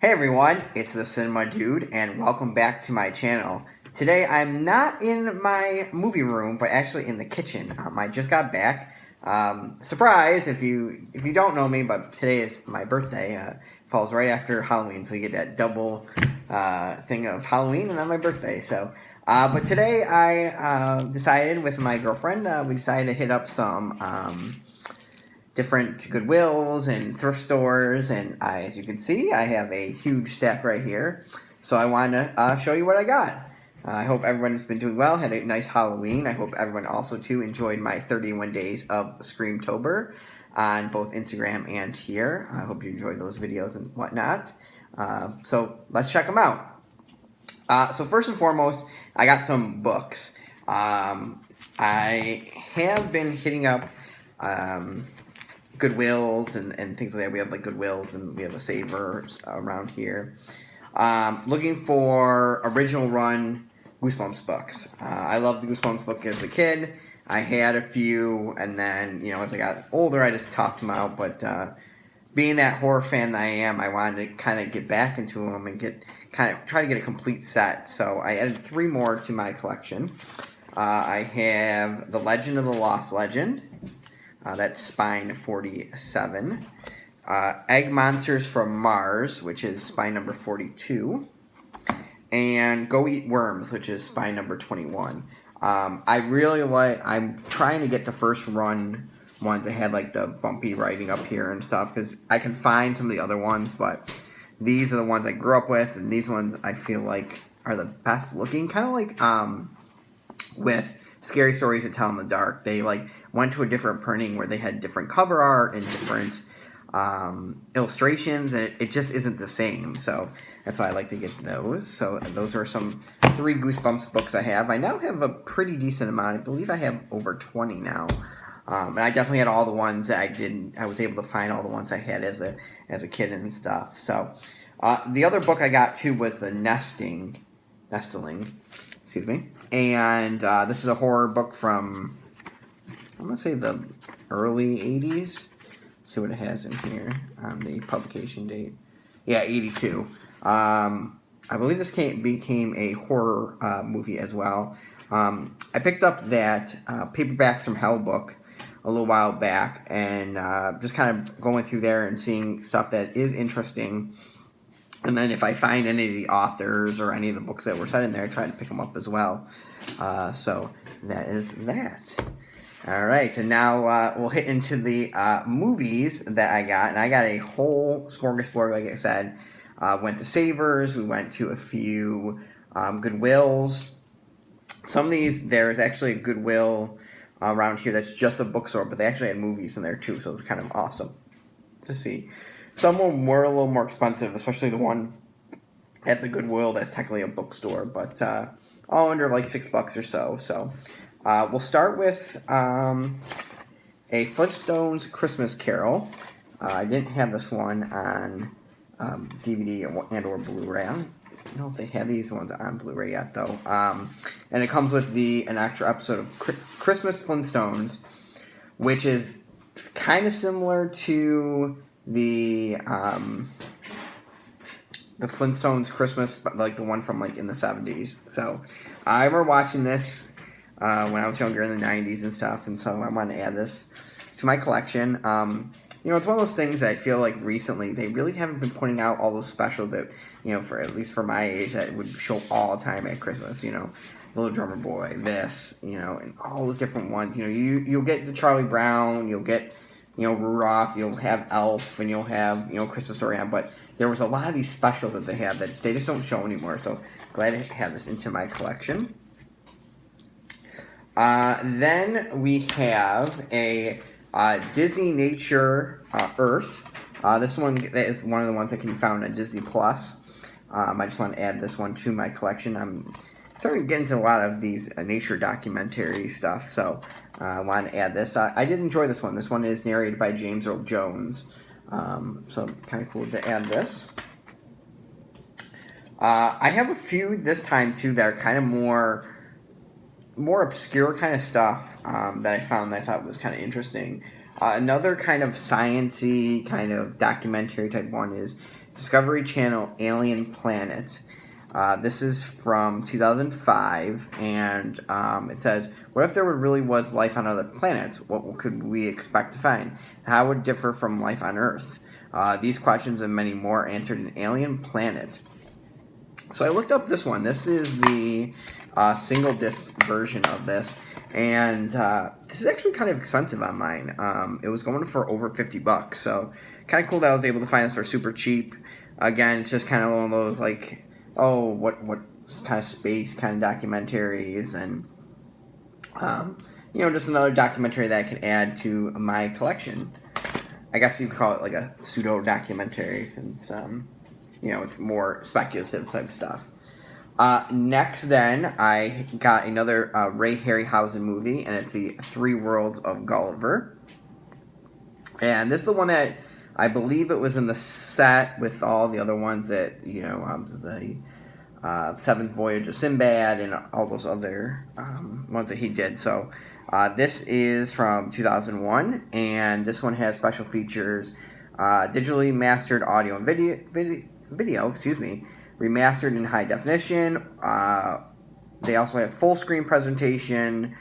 Hey everyone, it's the Cinema Dude, and welcome back to my channel. Today I'm not in my movie room, but actually in the kitchen. I just got back. Surprise! If you don't know me, but today is my birthday. Falls right after Halloween, so you get that double thing of Halloween and then my birthday. But today I decided with my girlfriend, we decided to hit up some different Goodwills and thrift stores, and as you can see, I have a huge stack right here. So I wanted to show you what I got. I hope everyone's been doing well, had a nice Halloween. I hope everyone also, too, enjoyed my 31 days of Screamtober on both Instagram and here. I hope you enjoyed those videos and whatnot. So let's check them out. So first and foremost, I got some books. I have been hitting up Goodwills and things like that. We have like Goodwills and we have a Savers around here. Looking for original run Goosebumps books. I loved the Goosebumps book as a kid. I had a few, and then as I got older, I just tossed them out. But being that horror fan that I am, I wanted to kind of get back into them and try to get a complete set. So I added 3 more to my collection. I have The Legend of the Lost Legend. That's spine 47. Egg Monsters from Mars, which is spine number 42. And Go Eat Worms, which is spine number 21. I'm trying to get the first run ones that had like the bumpy writing up here and stuff, because I can find some of the other ones, but these are the ones I grew up with, and these ones I feel like are the best looking. Kind of like with Scary Stories to Tell in the Dark, they like went to a different printing where they had different cover art and different illustrations, and it just isn't the same. So that's why I like to get those. So those are some 3 Goosebumps books I have. I now have a pretty decent amount. I believe I have over 20 now. And I definitely had all the ones that I was able to find all the ones I had as a kid and stuff. So the other book I got too was the Nestling. Excuse me. And this is a horror book from, I'm going to say, the early 80s. Let's see what it has in here on the publication date. Yeah, 82. I believe this became a horror movie as well. I picked up that Paperbacks from Hell book a little while back, and just kind of going through there and seeing stuff that is interesting. And then if I find any of the authors or any of the books that were set in there, I try to pick them up as well. So that is that. All right, and now we'll hit into the movies that I got. And I got a whole smorgasbord, like I said. Went to Savers. We went to a few Goodwills. Some of these, there's actually a Goodwill around here that's just a bookstore, but they actually had movies in there too, so it's kind of awesome to see. Some of them were a little more expensive, especially the one at the Goodwill that's technically a bookstore, but all under like $6 or so. So we'll start with a Flintstones Christmas Carol. I didn't have this one on DVD and or Blu-ray. I don't know if they have these ones on Blu-ray yet, though. And it comes with an extra episode of Christmas Flintstones, which is kind of similar to the Flintstones Christmas, like the one from like in the 70s. So I remember watching this when I was younger in the 90s and stuff, and so I wanted to add this to my collection. It's one of those things that I feel like recently they really haven't been putting out all those specials that, for at least for my age, that would show all the time at Christmas. Little Drummer Boy, this, and all those different ones. You'll get the Charlie Brown, you'll get Rudolph, you'll have Elf, and you'll have, Christmas Story on, but there was a lot of these specials that they have that they just don't show anymore, so glad to have this into my collection. Then we have a Disney Nature Earth. This one is one of the ones that can be found on Disney Plus. I just want to add this one to my collection. I'm starting to get into a lot of these nature documentary stuff, so I want to add this. I did enjoy this one. This one is narrated by James Earl Jones, so kind of cool to add this. I have a few this time too that are kind of more obscure kind of stuff that I found that I thought was kind of interesting. Another kind of science-y, kind of documentary type one is Discovery Channel Alien Planet. This is from 2005, and it says, what if there really was life on other planets? What could we expect to find? How would it differ from life on Earth? These questions and many more answered in Alien Planet. So I looked up this one. This is the single disc version of this, and this is actually kind of expensive on mine. It was going for over $50, so kind of cool that I was able to find this for super cheap. Again, it's just kind of one of those like, oh, what kind of space kind of documentaries, and just another documentary that I can add to my collection. I guess you could call it like a pseudo documentary, since it's more speculative type stuff. Next, then, I got another Ray Harryhausen movie, and it's the Three Worlds of Gulliver. And this is the one that I believe it was in the set with all the other ones that, the Seventh Voyage of Sinbad and all those other ones that he did. So this is from 2001, and this one has special features, digitally mastered audio and video, remastered in high definition. They also have full screen presentation.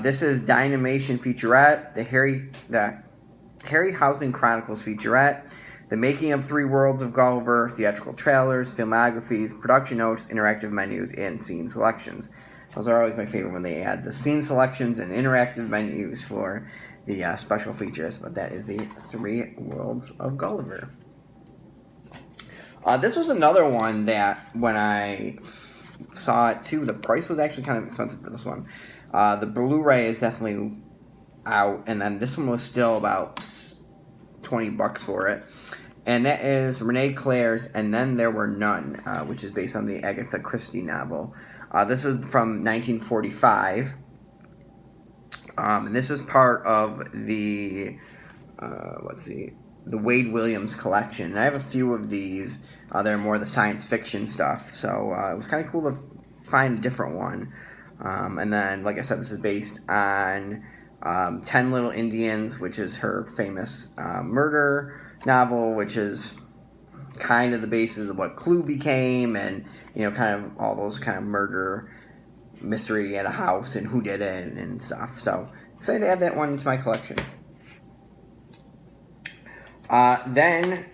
This is Dynamation featurette, the Harryhausen Chronicles featurette, the making of Three Worlds of Gulliver, theatrical trailers, filmographies, production notes, interactive menus, and scene selections. Those are always my favorite when they add the scene selections and interactive menus for the special features. But that is the Three Worlds of Gulliver. This was another one that when I saw it too, the price was actually kind of expensive for this one. The Blu-ray is definitely out, and then this one was still about $20 for it. And that is Renee Claire's And Then There Were None, which is based on the Agatha Christie novel. This is from 1945. And this is part of the, the Wade Williams collection. And I have a few of these. They're more the science fiction stuff. So it was kind of cool to find a different one. And then, like I said, this is based on 10 Little Indians, which is her famous murder novel, which is kind of the basis of what Clue became, and kind of all those kind of murder mystery at a house and who did it and stuff. So excited to add that one to my collection. Then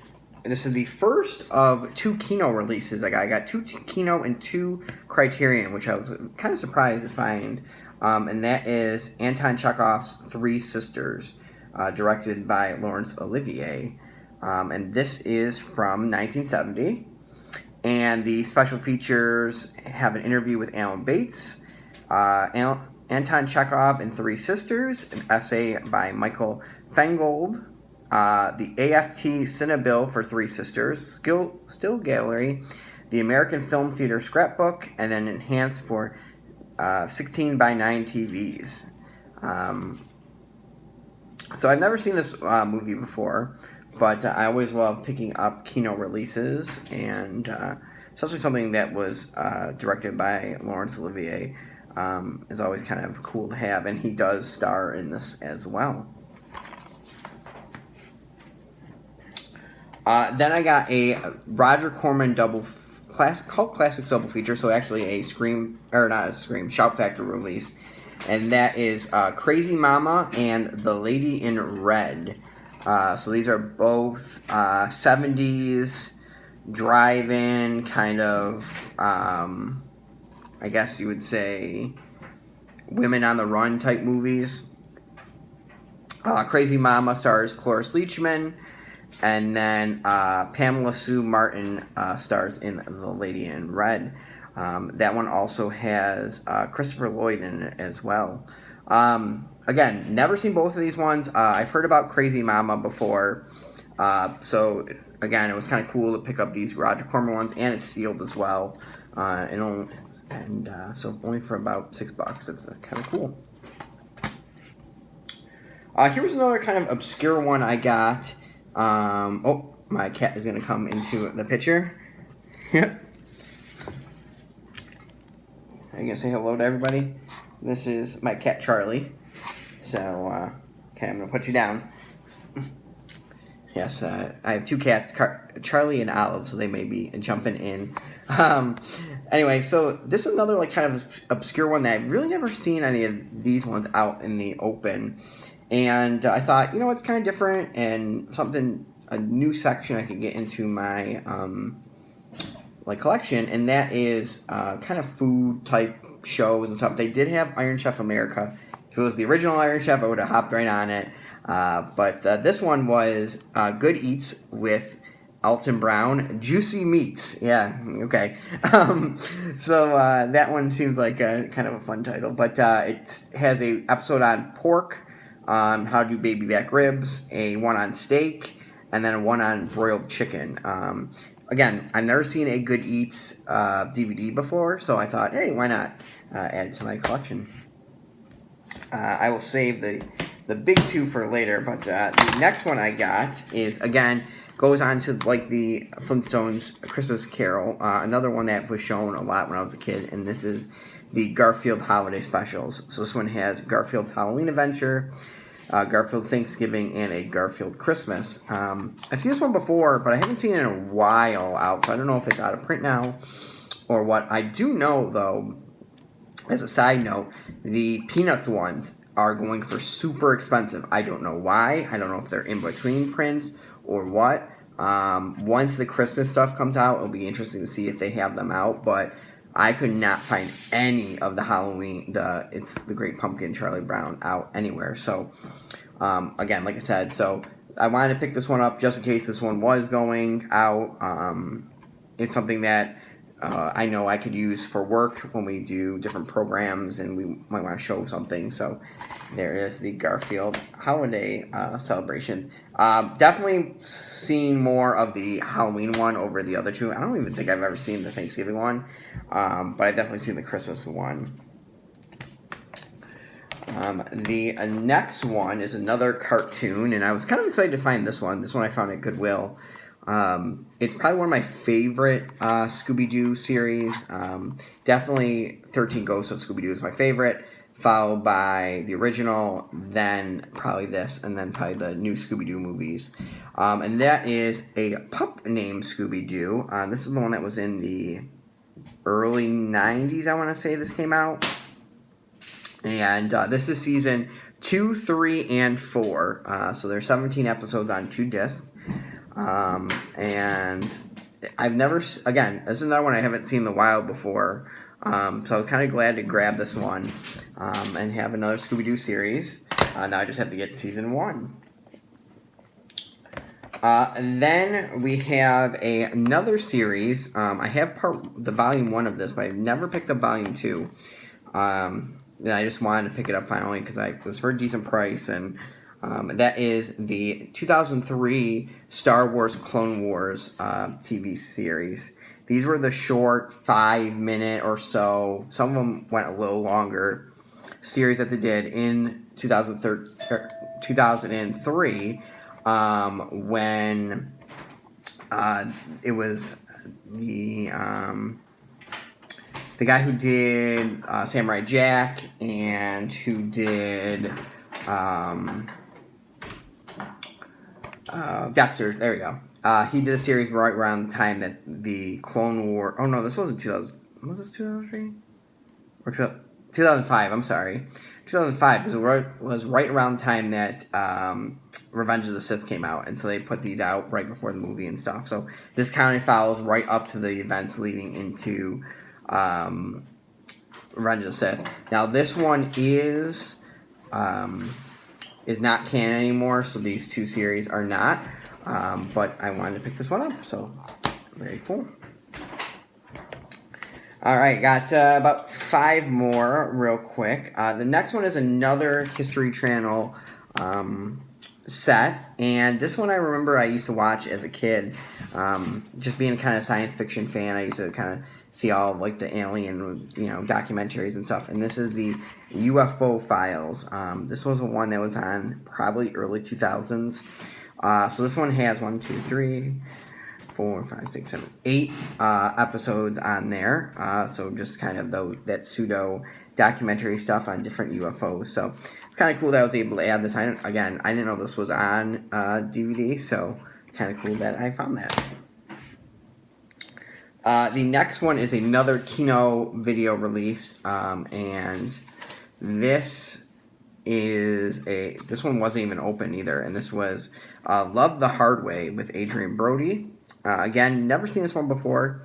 this is the first of 2 Kino releases. I got 2 Kino and 2 Criterion, which I was kind of surprised to find. And that is Anton Chekhov's Three Sisters, directed by Laurence Olivier. And this is from 1970. And the special features have an interview with Alan Bates, Anton Chekhov and Three Sisters, an essay by Michael Feingold, the AFT Cinebill for Three Sisters, Still Gallery, the American Film Theater Scrapbook, and then enhanced for 16 by 9 TVs. So I've never seen this movie before, but I always love picking up Kino releases, and especially something that was directed by Laurence Olivier is always kind of cool to have, and he does star in this as well. Then I got a Roger Corman cult classics double feature, so actually a Shout Factor release, and that is Crazy Mama and The Lady in Red. So these are both 70s drive-in kind of, I guess you would say, women on the run type movies. Crazy Mama stars Cloris Leachman, and then Pamela Sue Martin stars in The Lady in Red. That one also has Christopher Lloyd in it as well. Again, never seen both of these ones. I've heard about Crazy Mama before. So, again, it was kind of cool to pick up these Roger Corman ones, and it's sealed as well. So only for about $6. That's kind of cool. Here was another kind of obscure one I got. My cat is going to come into the picture. Yep. I'm going to say hello to everybody. This is my cat, Charlie. So, Okay, I'm going to put you down. Yes, I have two cats, Charlie and Olive, so they may be jumping in. Anyway, so this is another like kind of obscure one that I've really never seen any of these ones out in the open. And I thought, it's kind of different and a new section I could get into my collection, and that is kind of food type shows and stuff. They did have Iron Chef America. If it was the original Iron Chef, I would have hopped right on it. But this one was Good Eats with Alton Brown. Juicy Meats. Yeah, okay. So that one seems like kind of a fun title. But it has a episode on pork, how to do baby back ribs, a one on steak, and then one on broiled chicken. Again, I've never seen a Good Eats DVD before, so I thought, hey, why not add it to my collection? I will save the big two for later, but the next one I got is, again, goes on to like the Flintstones Christmas Carol, another one that was shown a lot when I was a kid, and this is the Garfield Holiday Specials. So this one has Garfield's Halloween Adventure, Garfield's Thanksgiving, and a Garfield Christmas. I've seen this one before, but I haven't seen it in a while out, so I don't know if it's out of print now or what. I do know, though, as a side note, the Peanuts ones are going for super expensive. I don't know why. I don't know if they're in between prints or what. Once the Christmas stuff comes out, it'll be interesting to see if they have them out, but I could not find any of the Halloween, It's the Great Pumpkin, Charlie Brown out anywhere. So, again, like I said, so I wanted to pick this one up just in case this one was going out. It's something that I know I could use for work when we do different programs and we might want to show something. So there is the Garfield holiday celebrations. Definitely seen more of the Halloween one over the other two. I don't even think I've ever seen the Thanksgiving one, but I've definitely seen the Christmas one. The next one is another cartoon, and I was kind of excited to find this one. This one I found at Goodwill. It's probably one of my favorite Scooby-Doo series. Definitely 13 Ghosts of Scooby-Doo is my favorite, followed by the original, then probably this, and then probably the new Scooby-Doo movies. And that is a pup named Scooby-Doo. This is the one that was in the early 90s, I want to say this came out. And this is season 2, 3, and 4. So there's 17 episodes on 2 discs. And I've never, again, this is another one I haven't seen in the wild before, so I was kind of glad to grab this one, and have another Scooby-Doo series. Now I just have to get season 1. And then we have another series. I have the volume 1 of this, but I've never picked up volume 2. And I just wanted to pick it up finally because it was for a decent price, and that is the 2003 Star Wars Clone Wars TV series. These were the short 5-minute or so, some of them went a little longer, series that they did in 2003 when it was the guy who did Samurai Jack and who did Dexter, there we go. He did a series right around the time that the Clone War... Oh, no, this wasn't 2000... Was this 2003? Or 2005, I'm sorry. 2005, because it was right around the time that Revenge of the Sith came out, and so they put these out right before the movie and stuff. So this kind of follows right up to the events leading into Revenge of the Sith. Now, this one is not canon anymore, so these two series are not. But I wanted to pick this one up, so very cool. All right, got about 5 more real quick. The next one is another History Channel set, and this one I remember I used to watch as a kid. Just being a kind of science fiction fan, I used to kind of see all like the alien, documentaries and stuff. And this is the UFO Files. This was one that was on probably early 2000s. So this one has 1, 2, 3, 4, 5, 6, 7, 8 episodes on there. So just kind of that pseudo documentary stuff on different UFOs. So it's kind of cool that I was able to add this. I didn't know this was on DVD, so kind of cool that I found that. The next one is another Kino video release, and this one wasn't even open either, and this was Love the Hard Way with Adrian Brody. Again, never seen this one before,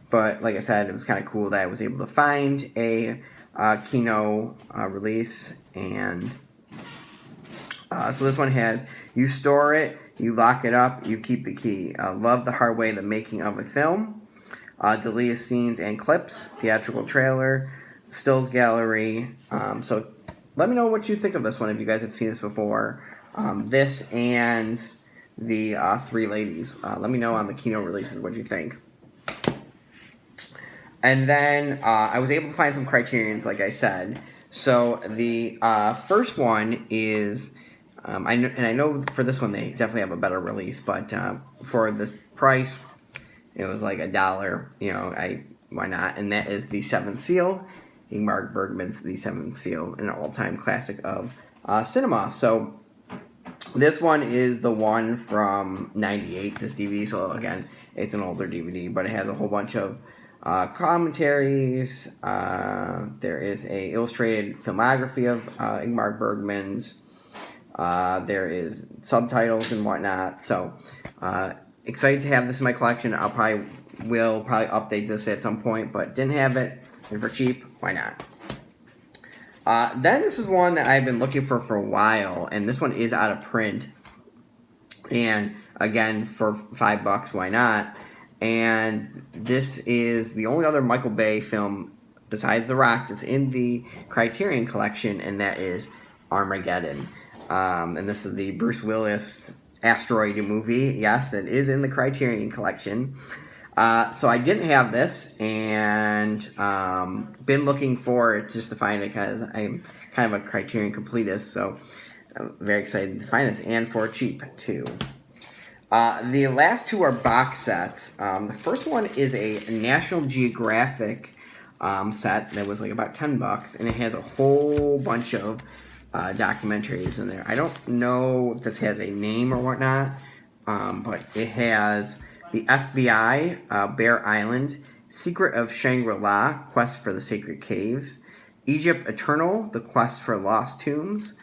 but like I said, it was kind of cool that I was able to find a Kino release. And so this one has, you store it, you lock it up, you keep the key. Love the Hard Way, the making of a film. Deleted scenes and clips, theatrical trailer, stills gallery. So let me know what you think of this one if you guys have seen this before. This and the Three Ladies. Let me know on the Kino releases what you think. And then I was able to find some Criterions, like I said. So the first one is, I know for this one they definitely have a better release, but for the price, it was like $1. Why not? And that is The Seventh Seal, Ingmar Bergman's The Seventh Seal, an all-time classic of cinema. So this one is the one from '98, this DVD. So again, it's an older DVD, but it has a whole bunch of commentaries. There is a illustrated filmography of Ingmar Bergman's. There is subtitles and whatnot. So excited to have this in my collection. Will probably update this at some point, but didn't have it, and for cheap, why not? Then this is one that I've been looking for a while, and this one is out of print. And again, for $5, why not? And this is the only other Michael Bay film besides The Rock that's in the Criterion collection, and that is Armageddon. And this is the Bruce Willis asteroid movie. Yes, that is in the Criterion collection. So I didn't have this, and been looking for it just to find it because I'm kind of a Criterion completist, so I'm very excited to find this, and for cheap too. The last two are box sets. The first one is a National Geographic set that was like about $10, and it has a whole bunch of documentaries in there. I don't know if this has a name or whatnot, but it has The FBI, Bear Island, Secret of Shangri-La, Quest for the Sacred Caves, Egypt Eternal, The Quest for Lost Tombs,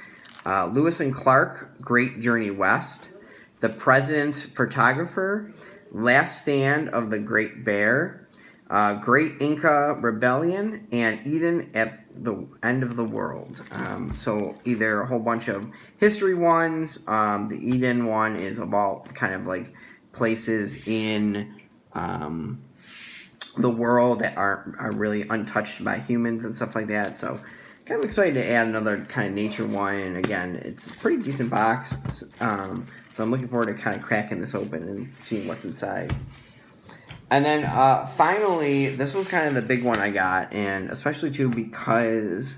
Lewis and Clark, Great Journey West, The President's Photographer, Last Stand of the Great Bear, Great Inca Rebellion, and Eden at the End of the World. So either a whole bunch of history ones. The Eden one is about kind of like places in the world that are really untouched by humans and stuff like that. So kind of excited to add another kind of nature one. And again, it's a pretty decent box. So I'm looking forward to kind of cracking this open and seeing what's inside. And then finally, this was kind of the big one I got, and especially too because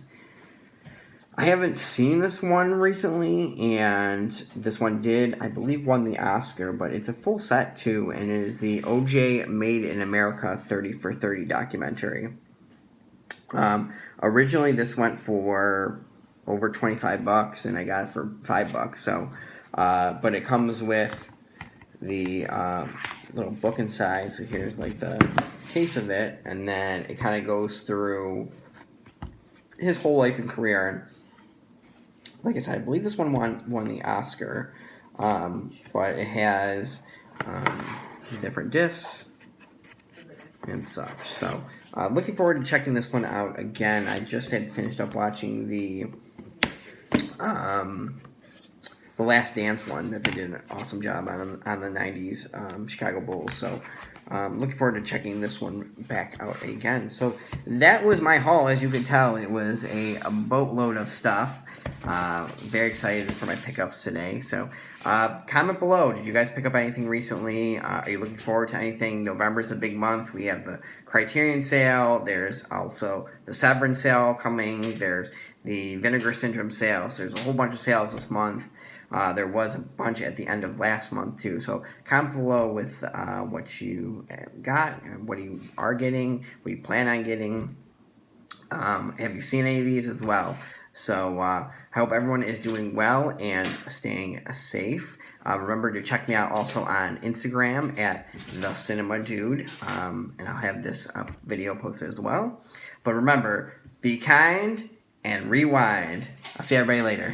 I haven't seen this one recently, and this one did, I believe, won the Oscar, but it's a full set too, and it is the O.J. Made in America 30 for 30 documentary. Originally, this went for over $25, and I got it for $5. So, but it comes with the little book inside. So here's like the case of it, and then it kind of goes through his whole life and career. And like I said, I believe this one won the Oscar, but it has different discs and such. So looking forward to checking this one out again. I just had finished up watching the Last Dance one that they did an awesome job on the 90s Chicago Bulls. So looking forward to checking this one back out again. So that was my haul. As you can tell, it was a boatload of stuff. Very excited for my pickups today. So comment below. Did you guys pick up anything recently? Are you looking forward to anything? November is a big month. We have the Criterion sale. There's also the Severance sale coming. There's the Vinegar Syndrome sale. So there's a whole bunch of sales this month. There was a bunch at the end of last month too. So comment below with what you got, what you are getting, what you plan on getting. Have you seen any of these as well? So I hope everyone is doing well and staying safe. Remember to check me out also on Instagram at The Cinema Dude, and I'll have this video posted as well. But remember, be kind and rewind. I'll see everybody later.